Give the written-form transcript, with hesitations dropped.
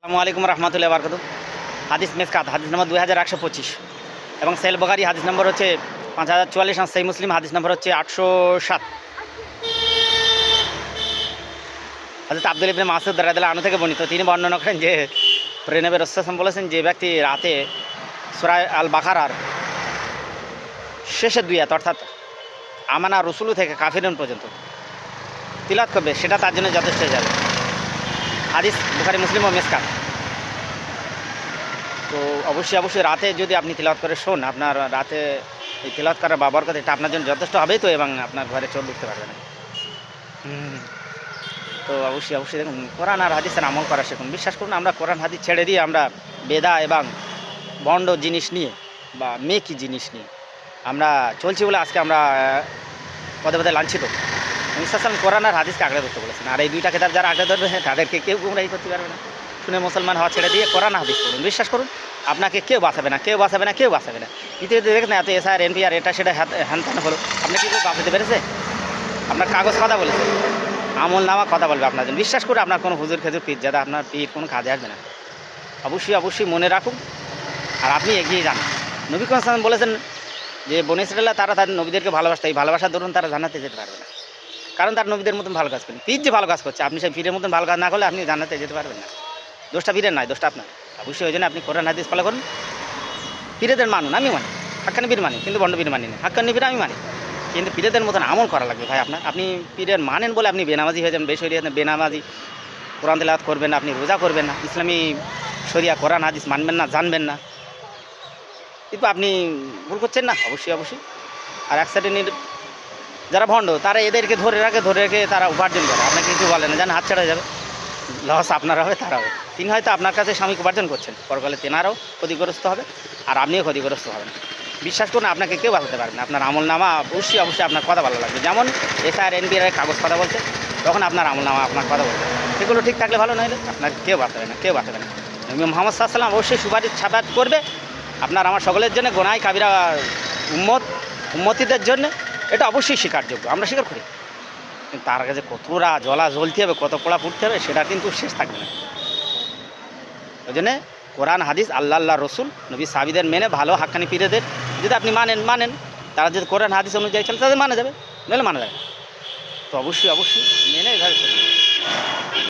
আসসালামু আলাইকুম রহমতুল্লাহ বারকাতু। হাদিস মেসকাত হাদিস নম্বর 2125 এবং সেল বখারি হাদিস নম্বর হচ্ছে 5044 আর সহি মুসলিম হাদিস নম্বর হচ্ছে 807। হযরত আব্দুল ইবনে মাসউদ রাদিয়াল্লাহু আনহু থেকে বর্ণিত, তিনি বর্ণনা করেন যে নবী রাসূল বলেছেন, যে ব্যক্তি রাতে সূরা আল বাকারার শেষের দুই আয়াত অর্থাৎ আমানা রসুলু থেকে কাফিরুন পর্যন্ত তিলাওয়াত করবে, সেটা তার জন্য যথেষ্ট হয়ে যাবে। হাদিস বুখারী মুসলিম ও মেসকাত। তো অবশ্যই রাতে যদি আপনি তিলাওয়াত করে শোন, আপনার রাতে এই তিলাওয়াত করার বা বরকত এটা আপনার জন্য যথেষ্ট হবেই তো, এবং আপনার ঘরে চোর ঢুকতে পারবে না। তো অবশ্যই দেখুন, কোরআন আর হাদিসের আমল করা শিখুন। বিশ্বাস করুন, আমরা কোরআন হাদিস ছেড়ে দিয়ে আমরা বেদা এবং বন্ড জিনিস নিয়ে বা মেকি জিনিস নিয়ে আমরা চলছি বলে আজকে আমরা পদে পদে লাঞ্ছিত। ইসলাম কোরআন আর হাদিসকে আঁকড়ে ধরতে বলেছেন, আর এই দুইটা কিতাব যারা আঁকড়ে ধরবে তাদেরকে কেউ গুমরাহি করতে পারবে না। শুনে মুসলমান হওয়া ছেড়ে দিয়ে কোরআন হাদিস করুন। বিশ্বাস করুন, আপনাকে কেউ বাঁচাবে না। পৃথিবীতে দেখেন এত এসআর এনপিআর এটা সেটা হ্যান হলো, আপনি কি কেউ বাঁচাতে পেরেছে? আপনার কাগজ কথা বলেছে, আমল নামা কথা বলবে আপনার জন্য। বিশ্বাস করে আপনার কোনো হুজুর খেজুর পীর যাতে আপনার পীর কোনো কাজে আসবে না। অবশ্যই মনে রাখুন, আর আপনি এগিয়ে যান। নবী সাল্লাল্লাহু বলেছেন যে বনী ইসরাঈল তারা তাদের নবীদেরকে ভালোবাসতে, এই ভালোবাসার দরুন তারা জান্নাতে যেতে পারবে না, কারণ তার নবীদের মতন ভালো কাজ করেন। পীর যে ভালো কাজ করছে, আপনি সেই পীরের মতন ভালো কাজ না করলে আপনি জান্নাতে যেতে পারবেন না। দোষটা পীরের নয়, দোষটা আপনার। অবশ্যই ওই জন্য আপনি কোরআন হাদিস ফলো করুন। পীরেদের মানুন, আমি মানি, হাক্কানি পীর মানি, কিন্তু বন্ড পীর মানি না। হাক্কানি পীর আমি মানি, কিন্তু পীরেদের মতন আমল করা লাগবে ভাই আপনার। আপনি পীরের মানেন বলে আপনি বেনামাজি হয়ে যাবেন, বেশরিয়াতে বেনামাজি, কোরআন তেলাওয়াত করবেন না, আপনি রোজা করবেন না, ইসলামী শরিয়া কোরআন হাদিস মানবেন না, জানবেন না, কিন্তু আপনি ভুল করছেন না। অবশ্যই আর এক শ্রেণীর যারা ভণ্ড, তারা এদেরকে ধরে রেখে তারা উপার্জন করে, আপনাকে কিছু বলে না, যেন হাত ছাড়া যাবে, লস আপনার হবে, তারা হবে। তিনি হয়তো আপনার কাছে সাময়িক উপার্জন করছেন, পরকালে তেনারও ক্ষতিগ্রস্ত হবে আর আপনিও ক্ষতিগ্রস্ত হবেন। বিশ্বাস করুন, আপনাকে কেউ বাঁচাতে পারবে না। আপনার আমল নামা অবশ্যই আপনার কথা ভালো লাগবে। যেমন এসআর এনবিআর কাগজ কথা বলছে, তখন আপনার আমল নামা আপনার কথা বলছে, সেগুলো ঠিক থাকলে ভালো, নইলে আপনার কেউ বাঁচাবে না। নবী মুহাম্মদ সাল্লাল্লাহু আলাইহি ওয়াসাল্লাম অবশ্যই সুপারিশ ছাপাত করবে আপনার আমার সকলের জন্য, গোনাই কাবিরা উম্মতিদের জন্য। এটা অবশ্যই স্বীকারযোগ্য, আমরা স্বীকার করি, কিন্তু তার কাছে কতটা জ্বলতে হবে, কত পোড়া ফুটতে হবে, সেটা কিন্তু শেষ থাকবে না। ওই জন্যে কোরআন হাদিস আল্লাহ রসুল নবী সাহাবীদের মেনে ভালো হাক্কানি পীরেদের যদি আপনি মানেন, তারা যদি কোরআন হাদিস অনুযায়ী চলে তাদের মানা যাবে, নইলে মানা যাবে। তো অবশ্যই মেনে এভাবে চলবে।